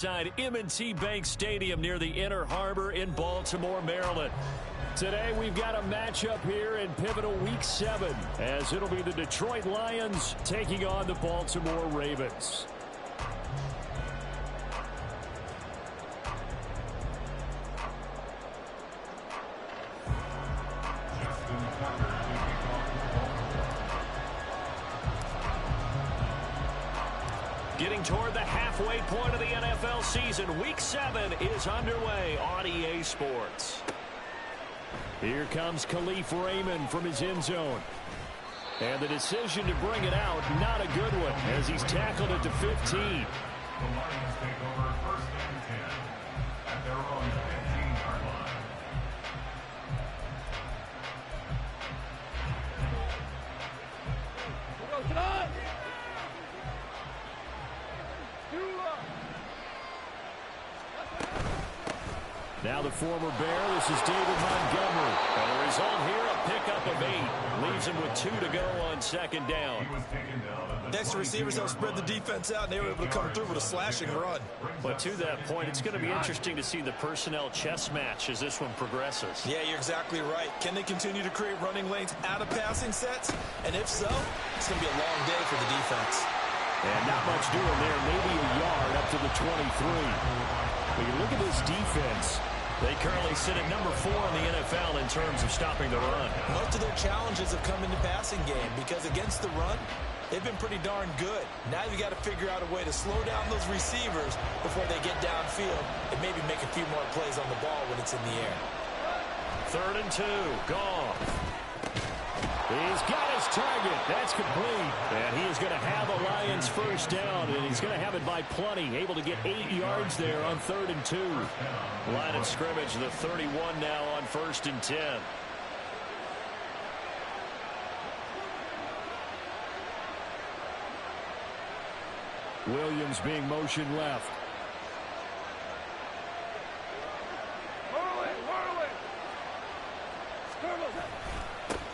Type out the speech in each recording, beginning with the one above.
Inside M&T Bank Stadium near the Inner Harbor in Baltimore, Maryland. Today we've got a matchup here in pivotal Week 7 as it'll be the Detroit Lions taking on the Baltimore Ravens. Getting toward the halfway point of the NFL season, Week 7 is underway on EA Sports. Here comes Khalif Raymond from his end zone. And the decision to bring it out, not a good one, as he's tackled it to 15. The Lions take over first and 10 at their own 15-yard line. Now the former Bear, this is David Montgomery. And the result here, a pickup of 8. Leaves him with 2 to go on second down. Next receivers have spread the defense out, and they were able to come through with a slashing run. But to that point, it's going to be interesting to see the personnel chess match as this one progresses. Yeah, you're exactly right. Can they continue to create running lanes out of passing sets? And if so, it's going to be a long day for the defense. And not much doing there, maybe a yard up to the 23. When you look at this defense, they currently sit at number 4 in the NFL in terms of stopping the run. Most of their challenges have come in the passing game because against the run, they've been pretty darn good. Now you've got to figure out a way to slow down those receivers before they get downfield and maybe make a few more plays on the ball when it's in the air. 3rd and 2, Goff. He's got his target. That's complete. And he is going to have a Lions first down, and he's going to have it by plenty. Able to get 8 yards there on 3rd and 2. Line of scrimmage, the 31 now on 1st and 10. Williams being motioned left.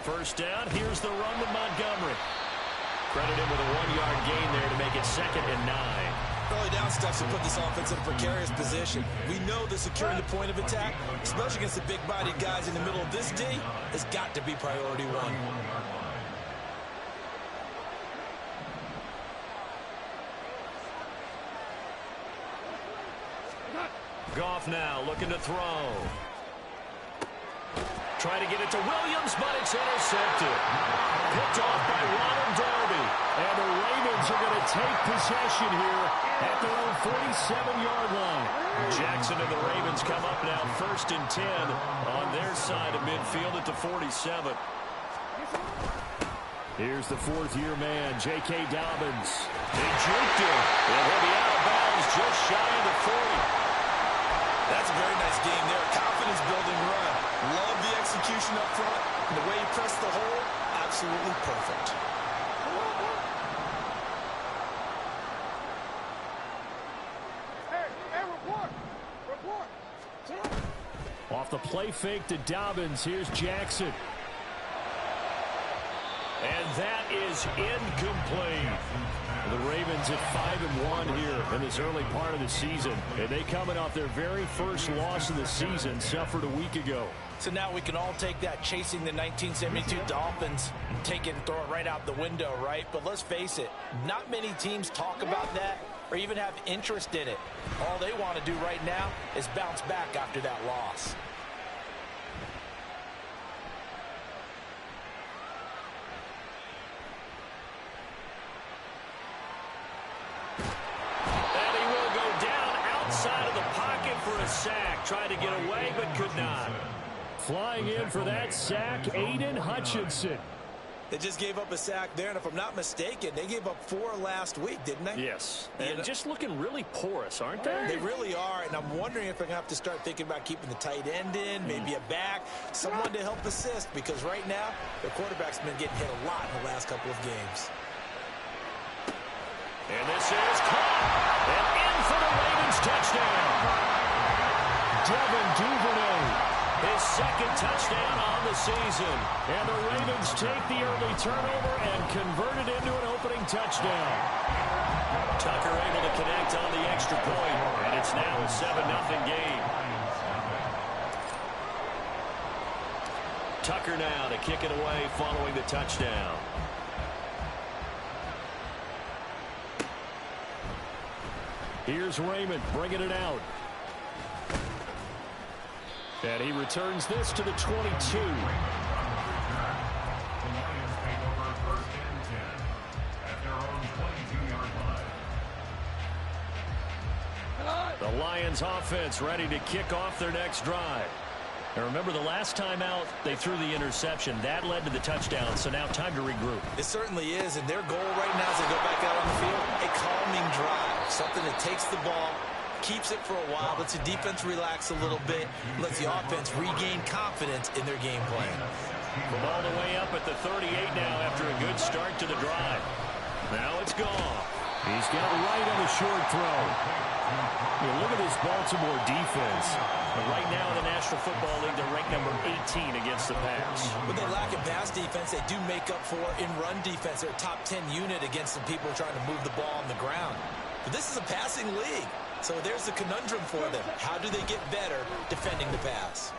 First down, here's the run to Montgomery. Credit him with a 1-yard gain there to make it 2nd and 9. Early down steps to put this offense in a precarious position. We know that securing the point of attack, especially against the big-bodied guys in the middle of this D, has got to be priority 1. Goff now looking to throw. Try to get it to Williams, but it's intercepted. Picked off by Ronald Darby. And the Ravens are going to take possession here at their own 47-yard line. Jackson and the Ravens come up now 1st and 10 on their side of midfield at the 47. Here's the 4th-year man, J.K. Dobbins. They juked him. And he'll be out of bounds just shy of the 40. That's a very nice game there. Confidence-building run. Love the execution up front. And the way he pressed the hole, absolutely perfect. Off the play fake to Dobbins, here's Jackson. And that is incomplete. The Ravens at 5-1 here in this early part of the season. And they coming off their very first loss of the season, suffered a week ago. So now we can all take that chasing the 1972 Dolphins and take it and throw it right out the window, right? But let's face it, not many teams talk about that or even have interest in it. All they want to do right now is bounce back after that loss. Outside of the pocket for a sack. Tried to get away, but could not. Flying in for that sack, Aiden Hutchinson. They just gave up a sack there, and if I'm not mistaken, they gave up 4 last week, didn't they? Yes. And just looking really porous, aren't they? They really are, and I'm wondering if they're going to have to start thinking about keeping the tight end in, maybe a back, someone to help assist, because right now, their quarterback's been getting hit a lot in the last couple of games. And this is caught. And in for the Ravens touchdown. Devin Duvernay, his 2nd touchdown on the season. And the Ravens take the early turnover and convert it into an opening touchdown. Tucker able to connect connect on the extra point, and it's now a 7-0 game. Tucker now to kick it away following the touchdown. Here's Raymond bringing it out. And he returns this to the 22. The Lions offense ready to kick off their next drive. And remember, the last time out, they threw the interception. That led to the touchdown, so now time to regroup. It certainly is, and their goal right now as they go back out on the field, a calming drive. Something that takes the ball, keeps it for a while, lets the defense relax a little bit, lets the offense regain confidence in their game plan. From all the way up at the 38 now after a good start to the drive. Now it's gone. He's got it right on the short throw. Look at this Baltimore defense. But right now in the National Football League, they're ranked number 18 against the pass. When they lack in pass defense, they do make up for in run defense. They're a top 10 unit against the people trying to move the ball on the ground. But this is a passing league. So there's the conundrum for them. How do they get better defending the pass?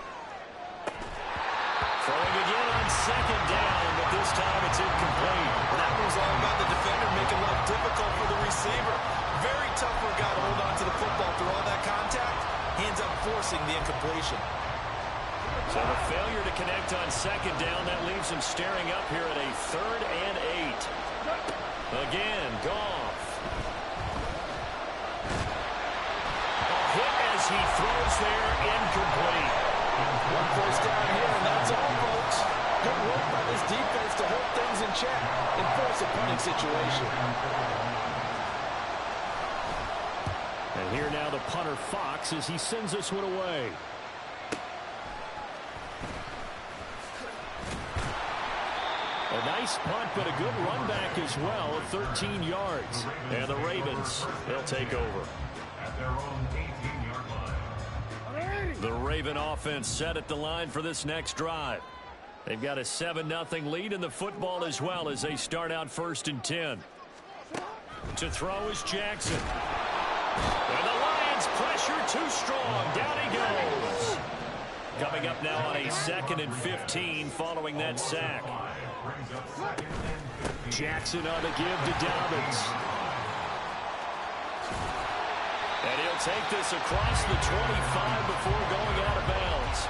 Throwing again on second down, but this time it's incomplete. Well, that was all about the defender making life difficult for the receiver. Very tough for a guy to hold on to the football through all that contact. He ends up forcing the incompletion. So the failure to connect on second down, that leaves him staring up here at a 3rd and 8. Again, Goff. A hit as he throws there, incomplete. One first down here, and that's all, folks. Good work by this defense to hold things in check and force a punting situation. And here now the punter Fox as he sends this one away. A nice punt, but a good run back as well of 13 yards. And the Ravens, they'll take over. At their own 18-yard line. The Raven offense set at the line for this next drive. They've got a 7-0 lead in the football as well as they start out 1st and 10. To throw is Jackson. And the Lions pressure too strong. Down he goes. Coming up now on a 2nd and 15 following that sack. Jackson on the give to Dobbins. And he'll take this across the 25 before going out of bounds.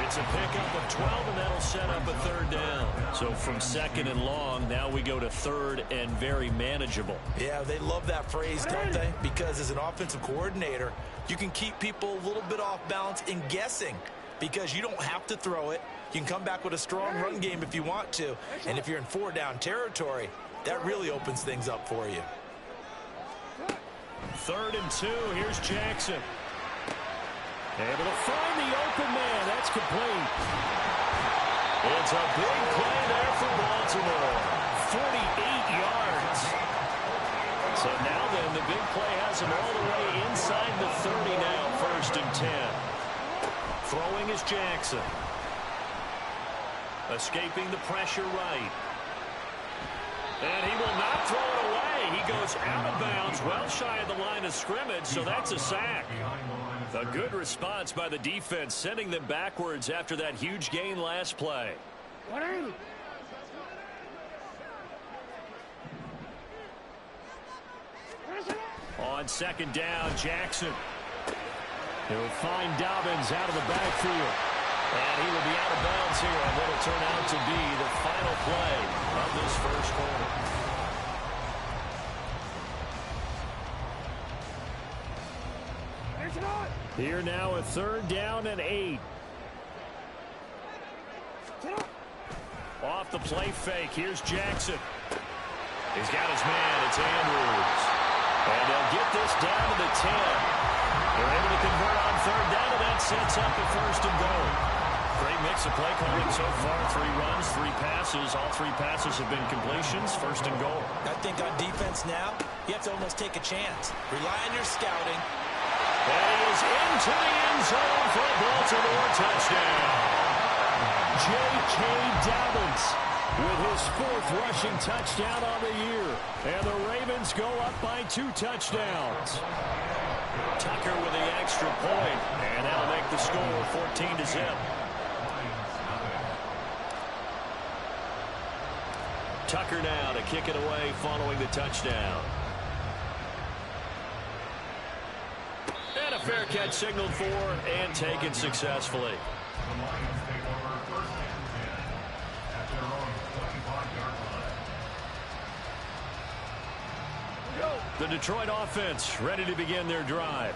It's a pickup of 12, and that'll set up a 3rd down. So from 2nd and long, now we go to 3rd and very manageable. Yeah, they love that phrase, don't they? Because as an offensive coordinator, you can keep people a little bit off balance in guessing because you don't have to throw it. You can come back with a strong run game if you want to. And if you're in 4-down territory, that really opens things up for you. 3rd and 2. Here's Jackson. Able to find the open man. That's complete. It's a big play there for Baltimore. 48 yards. So now then, the big play has him all the way inside the 30 now. 1st and 10. Throwing is Jackson. Escaping the pressure right. And he will not throw it away. He goes out of bounds, well shy of the line of scrimmage, so that's a sack. A good response by the defense, sending them backwards after that huge gain last play. On 2nd down, Jackson. He'll find Dobbins out of the backfield. And he will be out of bounds here on what will turn out to be the final play of this 1st quarter. Here now a 3rd down and 8. Off the play fake. Here's Jackson. He's got his man. It's Andrews. And they'll get this down to the 10. They're able to convert on 3rd down, and that sets up the 1st and goal. Great mix of play calling so far. 3 runs, 3 passes. All 3 passes have been completions. 1st and goal. I think on defense now, you have to almost take a chance. Rely on your scouting. And he is into the end zone for a Baltimore touchdown. J.K. Dobbins with his 4th rushing touchdown on the year. And the Ravens go up by 2 touchdowns. Tucker with the extra point, and that'll make the score 14-0. Tucker now to kick it away following the touchdown. And a fair catch signaled for and taken successfully. The Lions take over first and 10 at their own 25-yard line. The Detroit offense ready to begin their drive.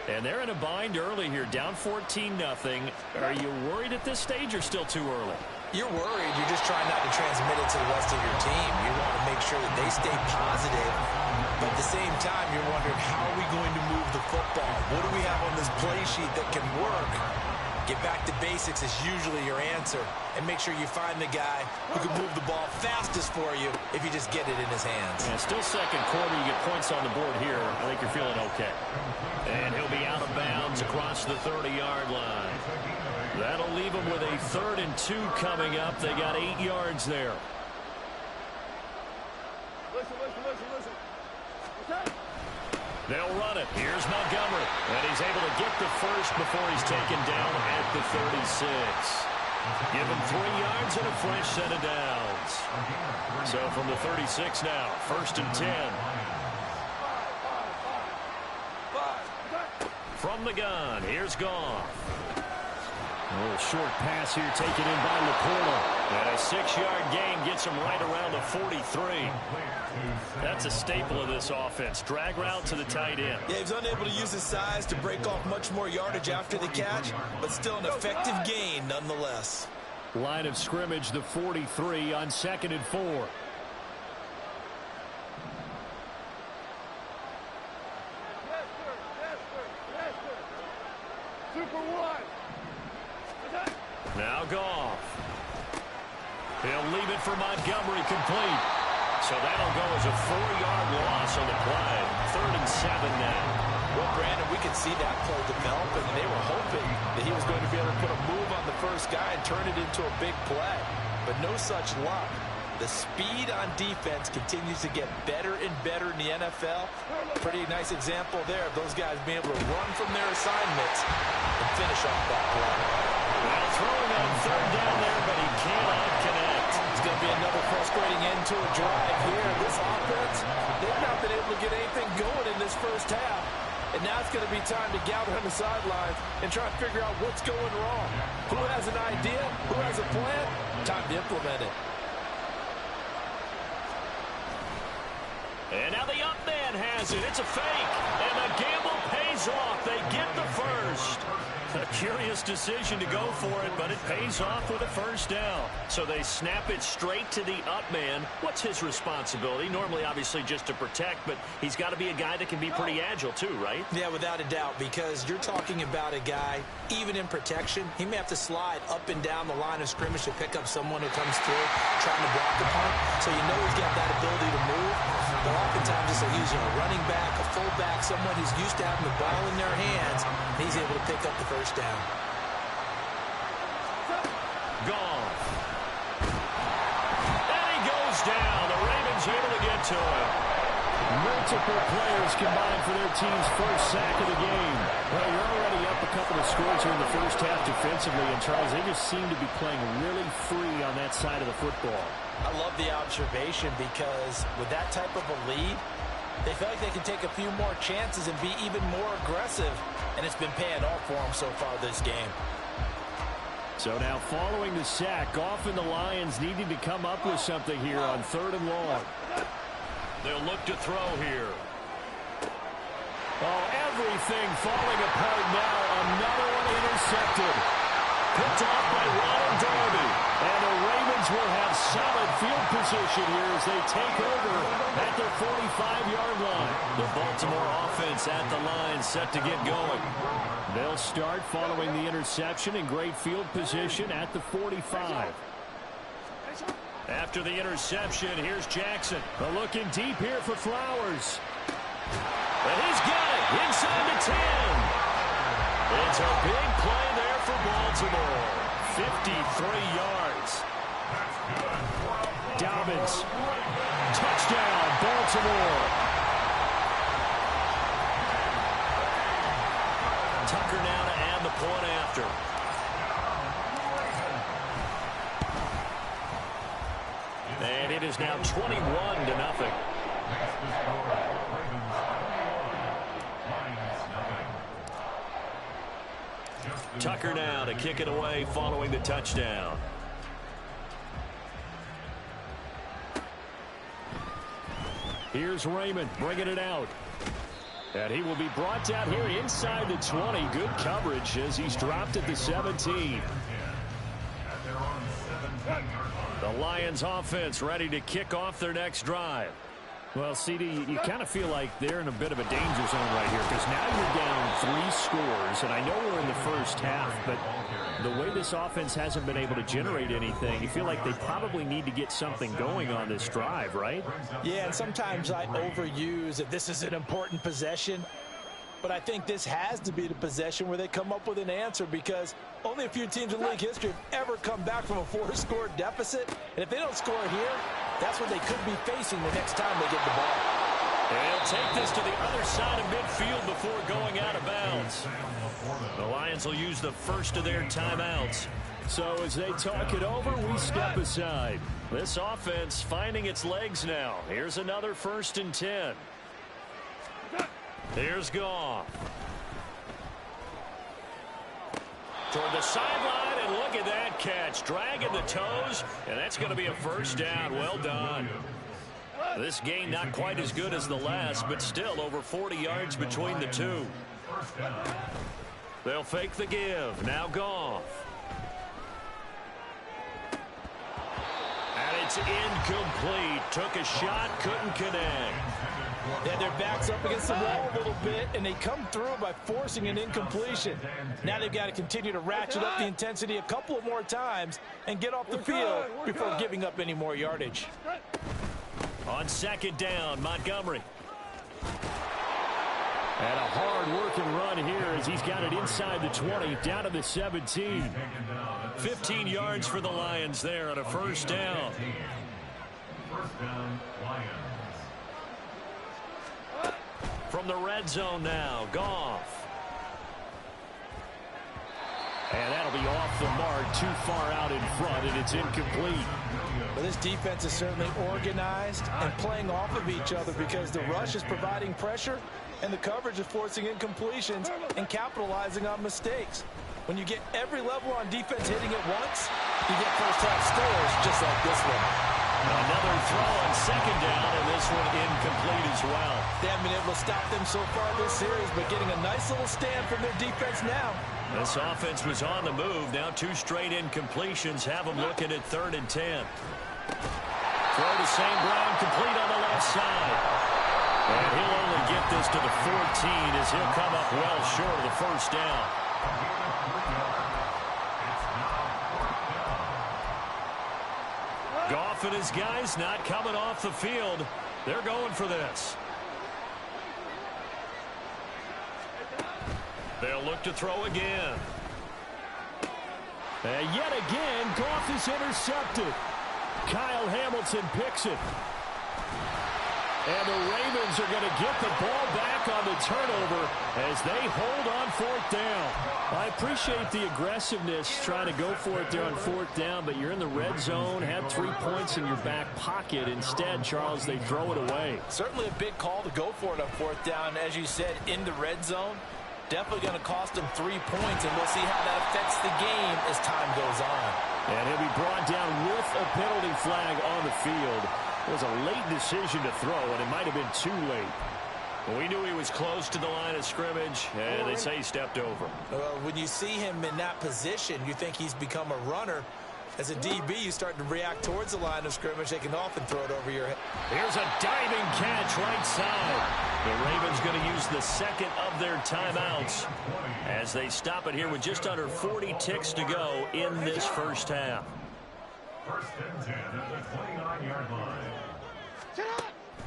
And they're in a bind early here, down 14-0. Are you worried at this stage or still too early? You're worried. You're just trying not to transmit it to the rest of your team. You want to make sure that they stay positive. But at the same time, you're wondering, how are we going to move the football? What do we have on this play sheet that can work? Get back to basics is usually your answer. And make sure you find the guy who can move the ball fastest for you if you just get it in his hands. And still second quarter, you get points on the board here. I think you're feeling okay. And he'll be out of bounds across the 30-yard line. That'll leave them with a 3rd and 2 coming up. They got 8 yards there. Listen. They'll run it. Here's Montgomery. And he's able to get the first before he's taken down at the 36. Give him 3 yards and a fresh set of downs. So from the 36 now, 1st and 10. From the gun, here's Goff. A little short pass here taken in by Laporta. And a 6-yard gain gets him right around the 43. That's a staple of this offense. Drag route to the tight end. Yeah, he's unable to use his size to break off much more yardage after the catch, but still an effective gain nonetheless. Line of scrimmage, the 43 on 2nd and 4. Now Goff. He'll leave it for Montgomery, complete. So that'll go as a 4-yard loss on the play. 3rd and 7 now. Well, Brandon, we could see that play develop, and they were hoping that he was going to be able to put a move on the first guy and turn it into a big play. But no such luck. The speed on defense continues to get better and better in the NFL. Pretty nice example there of those guys being able to run from their assignments and finish off that play. Well, throwing on 3rd down there, but he cannot connect. It's going to be another frustrating end to a drive here. This offense, they've not been able to get anything going in this first half. And now it's going to be time to gather on the sidelines and try to figure out what's going wrong. Who has an idea? Who has a plan? Time to implement it. And now the up man has it. It's a fake. And the gamble pays off. They get the first. A curious decision to go for it, but it pays off with a first down. So they snap it straight to the up man. What's his responsibility? Normally, obviously, just to protect, but he's got to be a guy that can be pretty agile too, right? Yeah, without a doubt, because you're talking about a guy, even in protection, he may have to slide up and down the line of scrimmage to pick up someone who comes through trying to block a punt. So you know he's got that ability to move. But oftentimes it's using a running back, a fullback, someone who's used to having the ball in their hands, and he's able to pick up the first down. Goff. And he goes down. The Ravens able to get to him. Multiple players combined for their team's first sack of the game. Well, you're already up a couple of scores here in the first half defensively, and Charles, they just seem to be playing really free on that side of the football. I love the observation because with that type of a lead, they feel like they can take a few more chances and be even more aggressive, and it's been paying off for them so far this game. So now following the sack, Goff and the Lions needing to come up with something here on 3rd and long. They'll look to throw here. Oh, everything falling apart now. Another one intercepted. Picked off by Ronald Darby. And the Ravens will have solid field position here as they take over at their 45-yard line. The Baltimore offense at the line set to get going. They'll start following the interception in great field position at the 45. After the interception, here's Jackson. Looking deep here for Flowers. And he's got it inside the 10. It's a big play there for Baltimore. 53 yards. That's good. Evans. Touchdown, Baltimore. Tucker now to add the point after. And it is now 21-0. Tucker now to kick it away following the touchdown. Here's Raymond bringing it out. And he will be brought down here inside the 20. Good coverage as he's dropped at the 17. The Lions offense ready to kick off their next drive. Well, CD, you kind of feel like they're in a bit of a danger zone right here because now you're down 3 scores, and I know we're in the first half, but the way this offense hasn't been able to generate anything, you feel like they probably need to get something going on this drive, right? Yeah, and sometimes I overuse that this is an important possession, but I think this has to be the possession where they come up with an answer because only a few teams in league history have ever come back from a 4-score deficit, and if they don't score here, that's what they could be facing the next time they get the ball. They'll take this to the other side of midfield before going out of bounds. The Lions will use the first of their timeouts. So as they talk it over, we step aside. This offense finding its legs now. Here's another 1st and 10. Here's Goff. Toward the sideline, and look at that catch. Dragging the toes, and that's going to be a first down. Well done. This gain not quite as good as the last, but still over 40 yards between the two. They'll fake the give. Now Goff. And it's incomplete. Took a shot, couldn't connect. They had their backs up against the wall a little bit, and they come through by forcing an incompletion. Now they've got to continue to ratchet up the intensity a couple of more times and get off the field before giving up any more yardage. On 2nd down, Montgomery. And a hard-working run here as he's got it inside the 20, down to the 17. 15 yards for the Lions there on a first down. First down, Lions. From the red zone now, Goff. And that'll be off the mark, too far out in front, and it's incomplete. Well, this defense is certainly organized and playing off of each other because the rush is providing pressure and the coverage is forcing incompletions and capitalizing on mistakes. When you get every level on defense hitting at once, you get first-half scores just like this one. Another throw on 2nd down, and this one incomplete as well. They haven't been able to stop them so far this series, but getting a nice little stand from their defense now. This offense was on the move. Now 2 straight incompletions have them looking at 3rd and 10. Throw to St. Brown, complete on the left side. And he'll only get this to the 14 as he'll come up well short of the first down. Goff and his guys not coming off the field. They're going for this. They'll look to throw again. And yet again, Goff is intercepted. Kyle Hamilton picks it. And the Ravens are going to get the ball back on the turnover as they hold on 4th down. I appreciate the aggressiveness trying to go for it there on 4th down, but you're in the red zone, have 3 points in your back pocket. Instead, Charles, they throw it away. Certainly a big call to go for it on 4th down, as you said, in the red zone. Definitely going to cost them 3 points, and we'll see how that affects the game as time goes on. And he'll be brought down with a penalty flag on the field. It was a late decision to throw, and it might have been too late. We knew he was close to the line of scrimmage, and they say he stepped over. When you see him in that position, you think he's become a runner. As a DB, you start to react towards the line of scrimmage. They can often throw it over your head. Here's a diving catch right side. The Ravens going to use the 2nd of their timeouts as they stop it here with just under 40 ticks to go in this first half. 1st and 10 at the 29-yard line.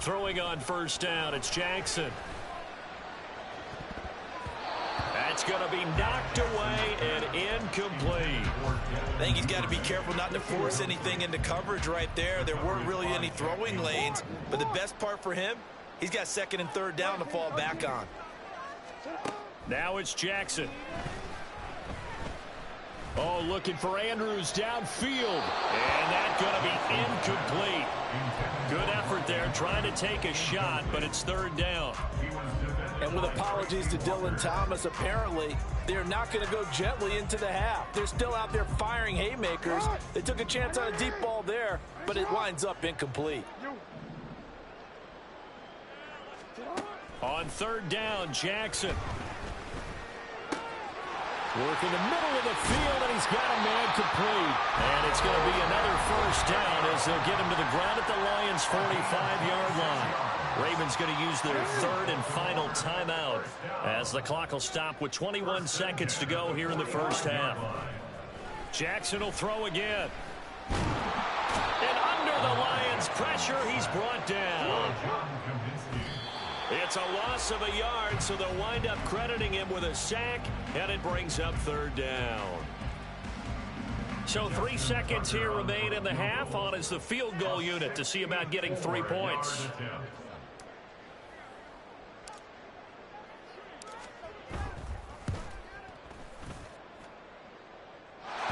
Throwing on 1st down, it's Jackson. That's it's going to be knocked away and incomplete. I think he's got to be careful not to force anything into coverage right there. There weren't really any throwing lanes, but the best part for him, he's got second and third down to fall back on. Now it's Jackson. Oh, looking for Andrews downfield. And that's going to be incomplete. Good effort there, trying to take a shot, but it's third down. And with apologies to Dylan Thomas, apparently they're not going to go gently into the half. They're still out there firing haymakers. They took a chance on a deep ball there, but it winds up incomplete. On third down, Jackson. Work in the middle of the field, and he's got a man complete. And it's going to be another first down as they'll get him to the ground at the Lions' 45-yard line. Ravens going to use their third and final timeout as the clock will stop with 21 seconds to go here in the first half. Jackson will throw again. And under the Lions' pressure, he's brought down. It's a loss of a yard, so they'll wind up crediting him with a sack, and it brings up third down. So 3 seconds here remain in the half. On is the field goal unit to see about getting 3 points.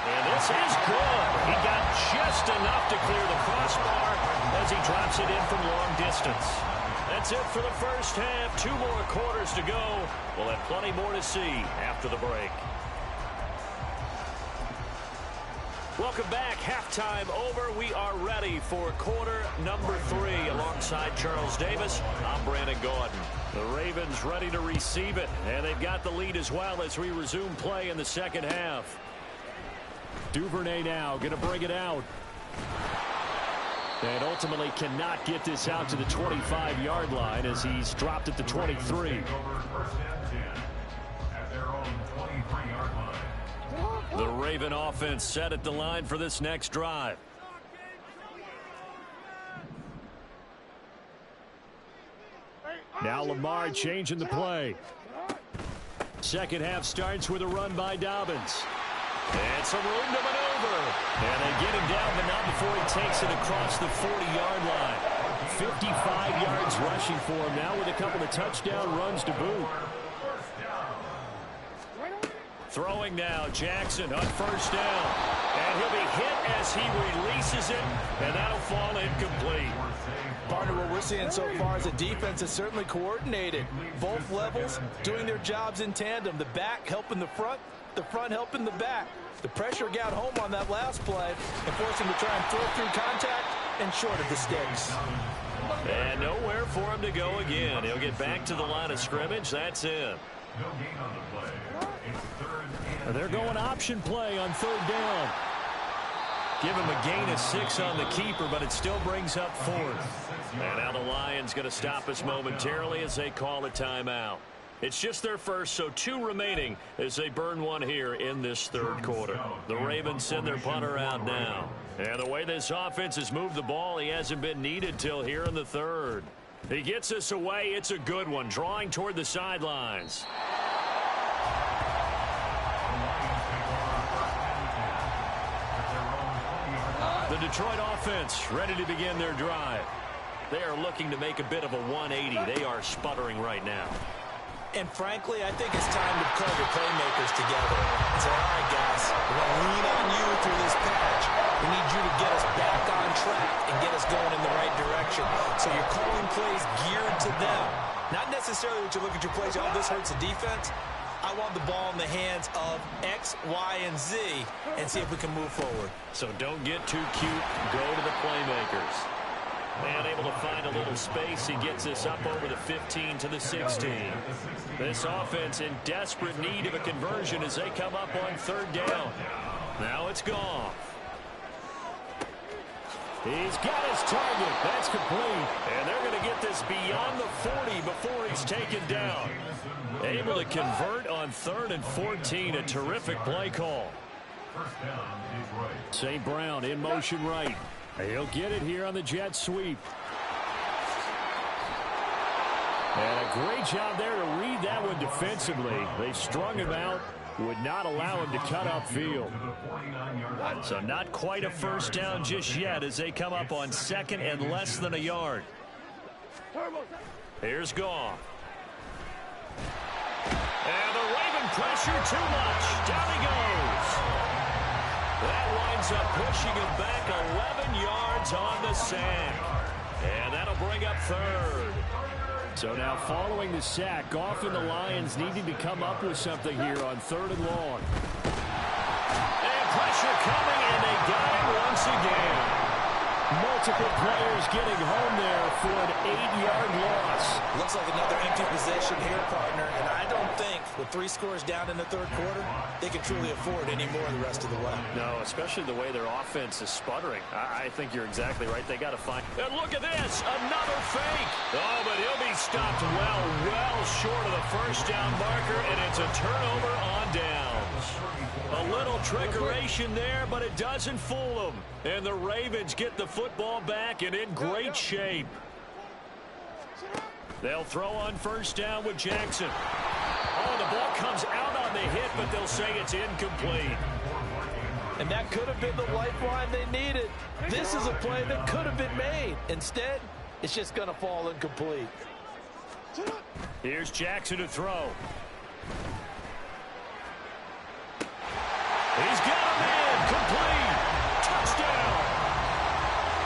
And this is good. He got just enough to clear the crossbar as he drops it in from long distance. That's it for the first half. 2 more quarters to go. We'll have plenty more to see after the break. Welcome back. Halftime over. We are ready for quarter number 3. Alongside Charles Davis, I'm Brandon Gordon. The Ravens ready to receive it, and they've got the lead as well as we resume play in the second half. Duvernay now going to bring it out. And ultimately cannot get this out to the 25-yard line as he's dropped at the 23. The Raven offense set at the line for this next drive. Now Lamar changing the play. Second half starts with a run by Dobbins. And some room to maneuver. And they get him down, but not before he takes it across the 40-yard line. 55 yards rushing for him now with a couple of touchdown runs to boot. Throwing now, Jackson on first down. And he'll be hit as he releases it, and that'll fall incomplete. Partner, what we're seeing so far is a defense is certainly coordinated. Both levels doing their jobs in tandem. The back helping the front helping the back. The pressure got home on that last play and forced him to try and throw through contact and short of the sticks. And nowhere for him to go again. He'll get back to the line of scrimmage. That's it. They're going option play on third down. Give him a gain of 6 on the keeper, but it still brings up fourth. And now the Lions going to stop us momentarily as they call a timeout. It's just their first, so 2 remaining as they burn one here in this third quarter. The Ravens send their punter out now. And the way this offense has moved the ball, he hasn't been needed till here in the third. He gets us away. It's a good one, drawing toward the sidelines. The Detroit offense ready to begin their drive. They are looking to make a bit of a 180. They are sputtering right now. And frankly, I think it's time to call your playmakers together and say, all right, guys, we're going to lean on you through this patch. We need you to get us back on track and get us going in the right direction. So you're calling plays geared to them. Not necessarily that you look at your plays, oh, this hurts the defense. I want the ball in the hands of X, Y, and Z and see if we can move forward. So don't get too cute. Go to the playmakers. And able to find a little space. He gets us up over the 15 to the 16. This offense in desperate need of a conversion as they come up on third down. Now it's gone. He's got his target. That's complete. And they're going to get this beyond the 40 before he's taken down. Able to convert on 3rd and 14. A terrific play call. St. Brown in motion right. He'll get it here on the jet sweep. And a great job there to read that one defensively. They strung him out, would not allow him to cut upfield. So not quite a first down just yet as they come up on second and less than a yard. Here's Goff. And the Raven pressure too much. Down he goes. That winds up pushing him back 11 yards on the sack. And that'll bring up third. So now following the sack, Goff and the Lions needing to come up with something here on 3rd and long. And pressure coming, and they got him once again. Multiple players getting home there for an 8-yard loss. Looks like another empty possession here, partner. And I don't think with 3 scores down in the 3rd quarter, they can truly afford any more the rest of the way. No, especially the way their offense is sputtering. I think you're exactly right. They got to find. And look at this, another fake. Oh, but he'll be stopped well short of the first down marker, and it's a turnover on downs. A little trickeration there, but it doesn't fool them. And the Ravens get the football back and in great shape. They'll throw on first down with Jackson. Oh, the ball comes out on the hit, but they'll say it's incomplete. And that could have been the lifeline they needed. This is a play that could have been made. Instead, it's just going to fall incomplete. Here's Jackson to throw. He's got him in. Complete. Touchdown.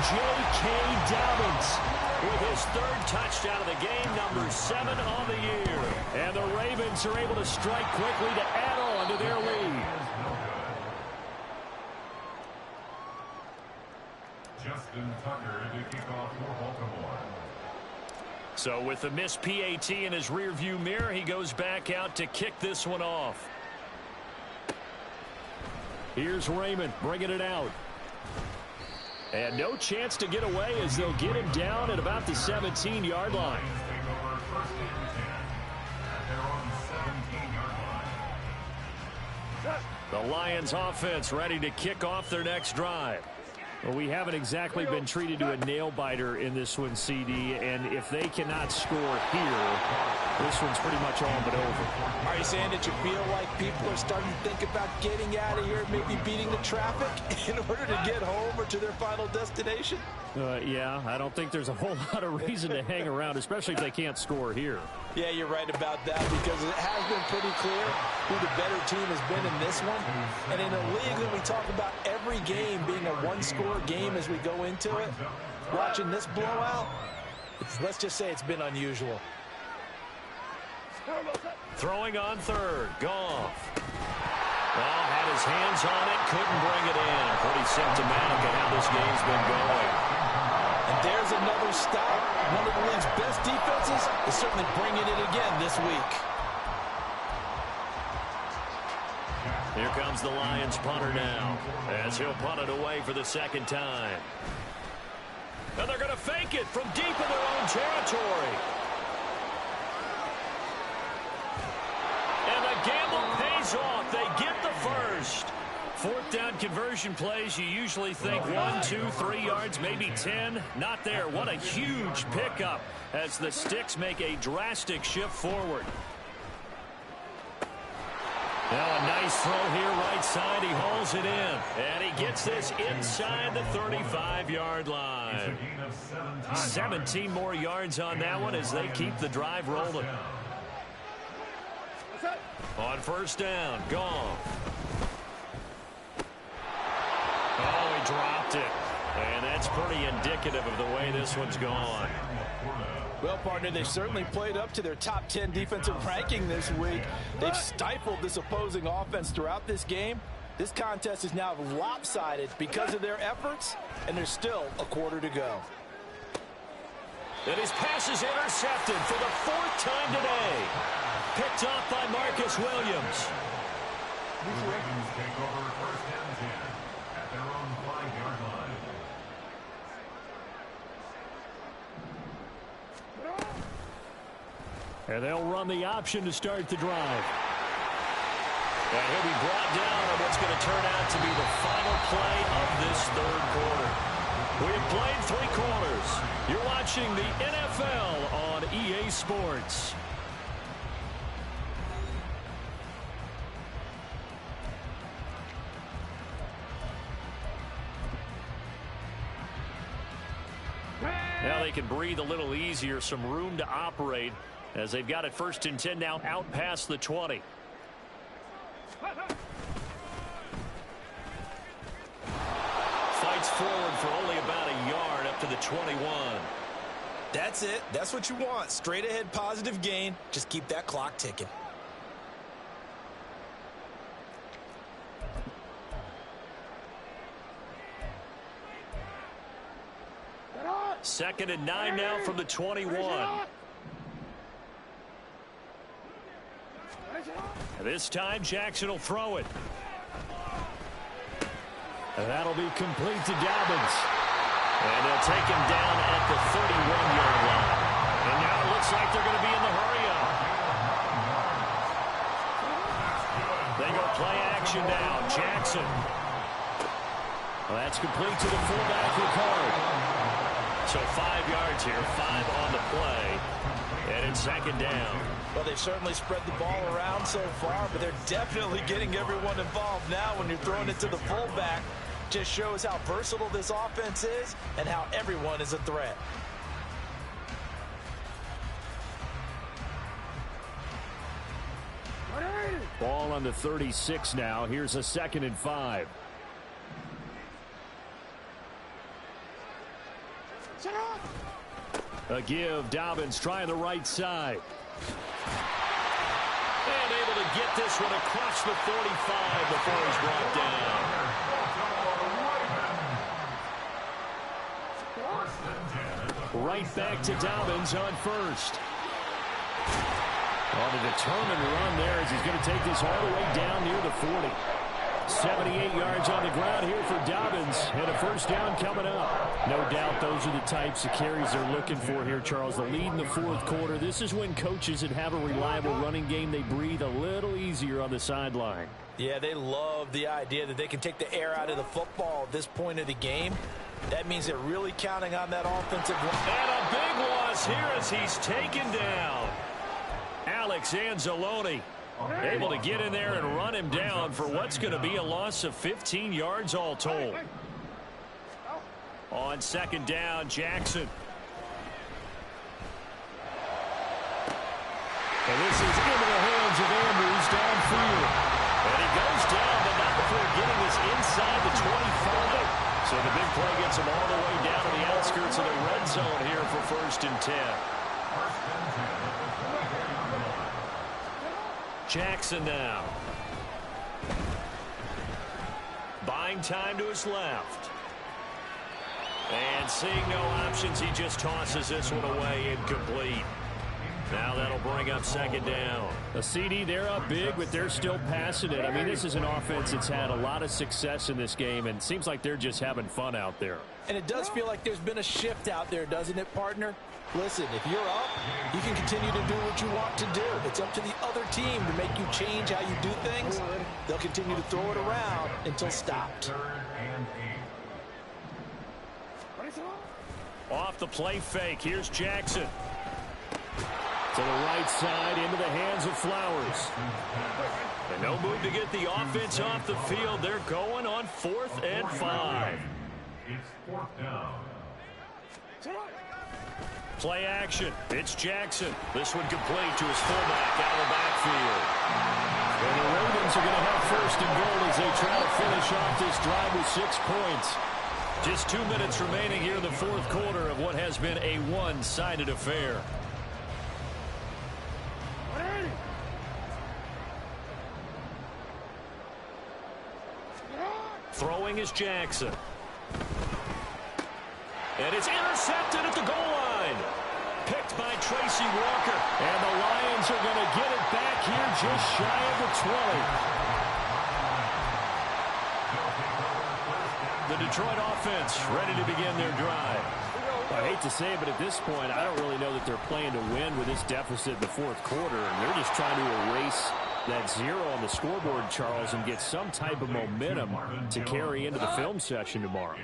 J.K. Dobbins with his 3rd touchdown of the game, number 7 on the year. And the Ravens are able to strike quickly to add on to their lead. Justin Tucker to kick off for Baltimore. So with the missed PAT in his rearview mirror, he goes back out to kick this one off. Here's Raymond bringing it out. And no chance to get away as they'll get him down at about the 17-yard line. The Lions offense ready to kick off their next drive. Well, we haven't exactly been treated to a nail-biter in this one, CD, and if they cannot score here, this one's pretty much all but over. Are you saying that you feel like people are starting to think about getting out of here, maybe beating the traffic in order to get home or to their final destination? Yeah, I don't think there's a whole lot of reason to hang around, especially if they can't score here. Yeah, you're right about that because it has been pretty clear who the better team has been in this one. And in a league that we talk about every game being a one-score game as we go into it, watching this blowout, let's just say it's been unusual. Throwing on 3rd, Goff. Well, had his hands on it, couldn't bring it in. Pretty symptomatic of how this game's been going. And there's another stop. One of the league's best defenses is certainly bringing it again this week. Here comes the Lions punter now, as he'll punt it away for the 2nd time. And they're going to fake it from deep in their own territory. And the gamble pays off. They get the first. 4th down conversion plays, you usually think 1, 2, 3 yards, maybe 10. Not there. What a huge pickup as the Sticks make a drastic shift forward. Now a nice throw here right side. He hauls it in. And he gets this inside the 35-yard line. 17 more yards on that one as they keep the drive rolling. On first down, Goff. Oh, he dropped it. And that's pretty indicative of the way this one's gone. Well, partner, they've certainly played up to their top 10 defensive ranking this week. They've stifled this opposing offense throughout this game. This contest is now lopsided because of their efforts, and there's still a quarter to go. And his pass is intercepted for the 4th time today. Picked off by Marcus Williams. The Ravens take over first and 10 at their own 5-yard line. And they'll run the option to start the drive. And he'll be brought down on what's going to turn out to be the final play of this 3rd quarter. We have played 3 quarters. You're watching the NFL on EA Sports. Now they can breathe a little easier, some room to operate as they've got it 1st and 10 now out past the 20. Fights forward for only about a yard up to the 21. That's it. That's what you want. Straight ahead positive gain. Just keep that clock ticking. 2nd and 9 now from the 21. This time Jackson will throw it. And that'll be complete to Dobbins. And they'll take him down at the 31-yard line. And now it looks like they're going to be in the hurry-up. They go play action now. Jackson. Well, that's complete to the fullback, Ricard. So 5 yards here, 5 on the play. And it's 2nd down. Well, they've certainly spread the ball around so far, but they're definitely getting everyone involved now when you're throwing it to the fullback. Just shows how versatile this offense is and how everyone is a threat. Ball on the 36 now. Here's a 2nd and 5. A give. Dobbins trying the right side. And able to get this one across the 45 before he's brought down. Right back to Dobbins on 1st. On a determined run there as he's going to take this all the way down near the 40. 78 yards on the ground here for Dobbins, and a 1st down coming up. No doubt those are the types of carries they're looking for here, Charles. The lead in the 4th quarter. This is when coaches that have a reliable running game, they breathe a little easier on the sideline. Yeah, they love the idea that they can take the air out of the football at this point of the game. That means they're really counting on that offensive line. And a big loss here as he's taken down. Alex Anzalone able to get in there and run him down for what's going to be a loss of 15 yards all told. On 2nd down, Jackson. And this is into the hands of Andrews downfield. And he goes down, but not before getting this inside the 25. So the big play gets him all the way down to the outskirts of the red zone here for 1st and 10. Jackson now. Buying time to his left. And seeing no options, he just tosses this one away incomplete. Now that'll bring up 2nd down. A CD, they're up big, but they're still passing it. I mean, this is an offense that's had a lot of success in this game, and it seems like they're just having fun out there. And it does feel like there's been a shift out there, doesn't it, partner? Listen, if you're up, you can continue to do what you want to do. It's up to the other team to make you change how you do things. They'll continue to throw it around until stopped. Off the play fake, here's Jackson. To the right side, into the hands of Flowers. And no move to get the offense off the field. They're going on 4th and 5. It's 4th down. Play action. It's Jackson. This one complete to his fullback out of the backfield. And the Ravens are going to have 1st and goal as they try to finish off this drive with 6 points. Just 2 minutes remaining here in the 4th quarter of what has been a one-sided affair. Throwing is Jackson. And it's intercepted at the goal line. Picked by Tracy Walker. And the Lions are going to get it back here just shy of the 20. The Detroit offense ready to begin their drive. I hate to say it, but at this point, I don't really know that they're playing to win with this deficit in the 4th quarter. And they're just trying to erase that 0 on the scoreboard, Charles, and get some type of momentum to carry into the film session tomorrow.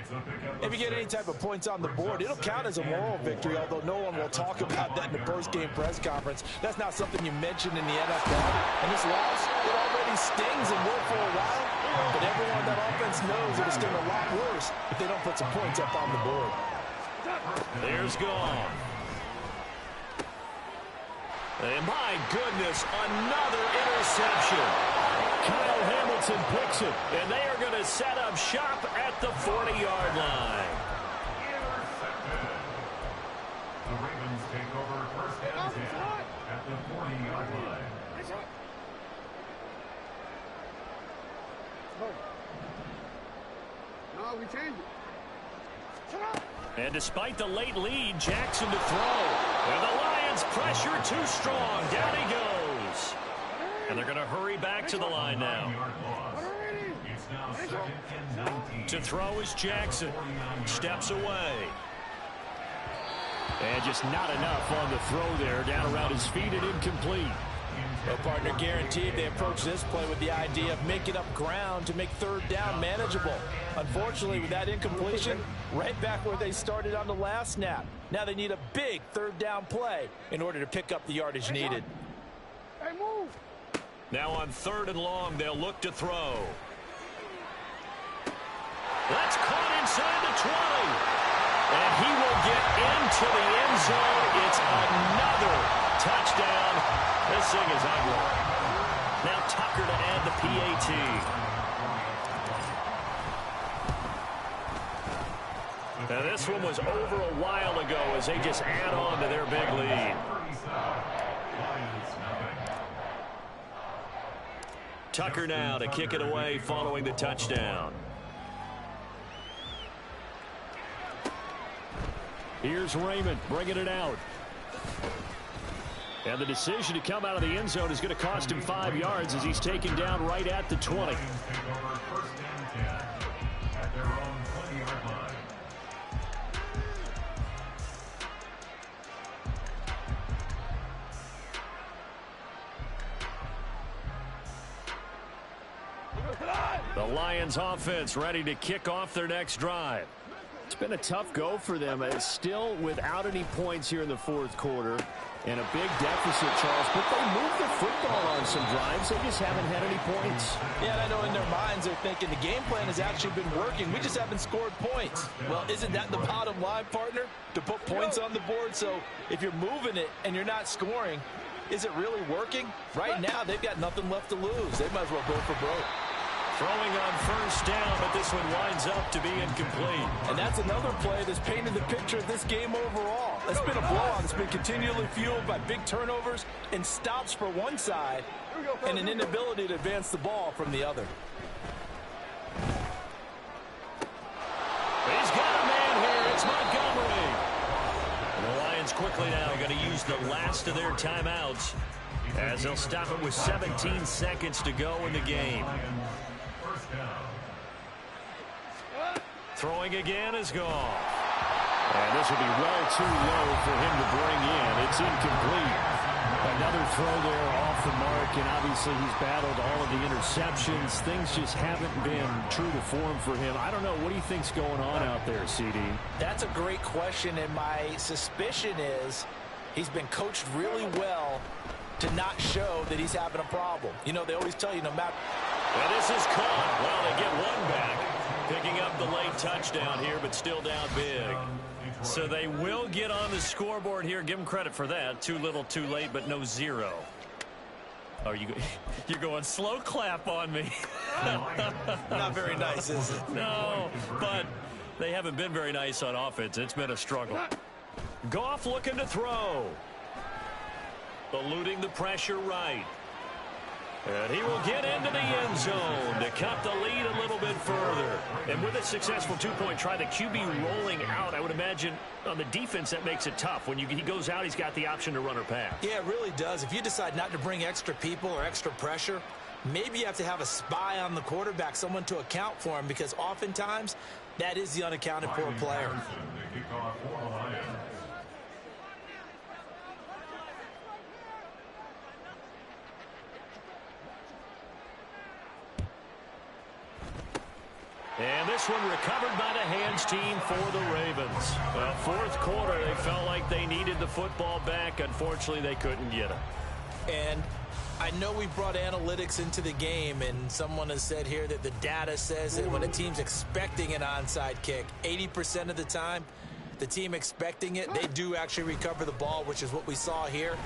If you get any type of points on the board, it'll count as a moral victory, although no one will talk about that in the post-game press conference. That's not something you mentioned in the NFL. And this loss, it already stings and will for a while, but everyone on that offense knows it'll sting a lot worse if they don't put some points up on the board. There's gone. And my goodness, another interception. Kyle Hamilton picks it, and they are going to set up shop at the 40-yard line. Intercepted. The Ravens take over first and 10 at the 40-yard line. No, we changed it. And despite the late lead, Jackson to throw. And the Lions pressure too strong. Down he goes. And they're going to hurry back to the line now. It's now second and 19. To throw is Jackson. Steps away. And just not enough on the throw there. Down around his feet and incomplete. Well, partner, guaranteed they approach this play with the idea of making up ground to make third down manageable. Unfortunately, with that incompletion, right back where they started on the last snap. Now they need a big third down play in order to pick up the yardage needed. Hey, move. Now on 3rd and long, they'll look to throw. That's caught inside the 20. And he will get into the end zone. It's another touchdown. This thing is ugly. Now Tucker to add the PAT. Now this one was over a while ago as they just add on to their big lead. Tucker now to kick it away following the touchdown. Here's Raymond bringing it out. And the decision to come out of the end zone is going to cost him 5 yards as he's taken down right at the 20. The Lions offense ready to kick off their next drive. It's been a tough go for them. It's still without any points here in the 4th quarter. And a big deficit, Charles. But they moved the football on some drives. They just haven't had any points. Yeah, and I know in their minds they're thinking the game plan has actually been working. We just haven't scored points. Well, isn't that the bottom line, partner? To put points on the board. So if you're moving it and you're not scoring, is it really working? Right now, they've got nothing left to lose. They might as well go for broke. Throwing on 1st down, but this one winds up to be incomplete. And that's another play that's painted the picture of this game overall. It's been a blowout. It's been continually fueled by big turnovers and stops for one side and an inability to advance the ball from the other. He's got a man here. It's Montgomery. And the Lions quickly now going to use the last of their timeouts as they'll stop it with 17 seconds to go in the game. Throwing again is gone. And this will be well too low for him to bring in. It's incomplete. Another throw there off the mark, and obviously he's battled all of the interceptions. Things just haven't been true to form for him. I don't know. What do you think's going on out there, CD? That's a great question, and my suspicion is he's been coached really well to not show that he's having a problem. You know, they always tell you no matter. And this is caught. Well, they get one back. Picking up the late touchdown here, but still down big. So they will get on the scoreboard here. Give them credit for that. Too little, too late, but no 0. Oh, you're going slow clap on me. Not very nice, is it? No, but they haven't been very nice on offense. It's been a struggle. Goff looking to throw. Eluding the pressure right. And he will get into the end zone to cut the lead a little bit further. And with a successful 2-point try, the QB rolling out, I would imagine on the defense that makes it tough. When he goes out, he's got the option to run or pass. Yeah, it really does. If you decide not to bring extra people or extra pressure, maybe you have to have a spy on the quarterback, someone to account for him, because oftentimes that is the unaccounted for player. And this one recovered by the hands team for the Ravens. Fourth quarter, they felt like they needed the football back. Unfortunately, they couldn't get it. And I know we brought analytics into the game, and someone has said here that the data says that when a team's expecting an onside kick, 80% of the time, the team expecting it, they do actually recover the ball, which is what we saw here.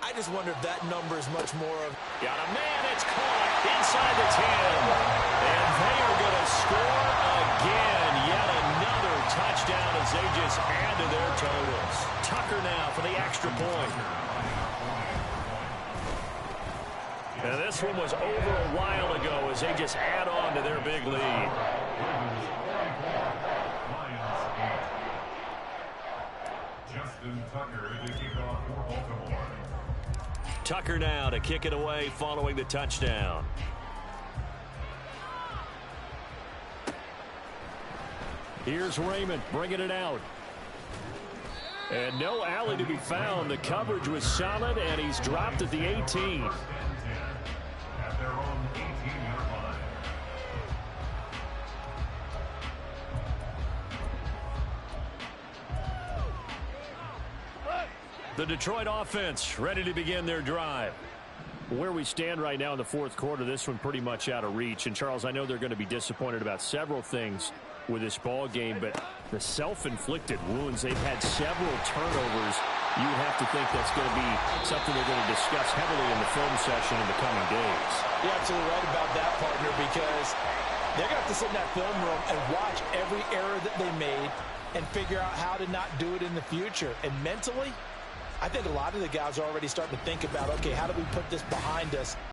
I just wonder if that number is much more of... Got a man, it's caught inside the 10. And they are going to score again. Yet another touchdown as they just add to their totals. Tucker now for the extra point. And this one was over a while ago as they just add on to their big lead. Justin Tucker to kick off for Baltimore. Tucker now to kick it away following the touchdown. Here's Raymond bringing it out. And no alley to be found. The coverage was solid, and he's dropped at the 18. At their own 18-yard line. The Detroit offense ready to begin their drive. Where we stand right now in the fourth quarter, this one pretty much out of reach. And, Charles, I know they're going to be disappointed about several things with this ball game, but the self-inflicted wounds, they've had several turnovers. You have to think that's going to be something they're going to discuss heavily in the film session in the coming days. You're absolutely right about that, partner, because they're going to have to sit in that film room and watch every error that they made and figure out how to not do it in the future. And mentally, I think a lot of the guys are already starting to think about, okay, how do we put this behind us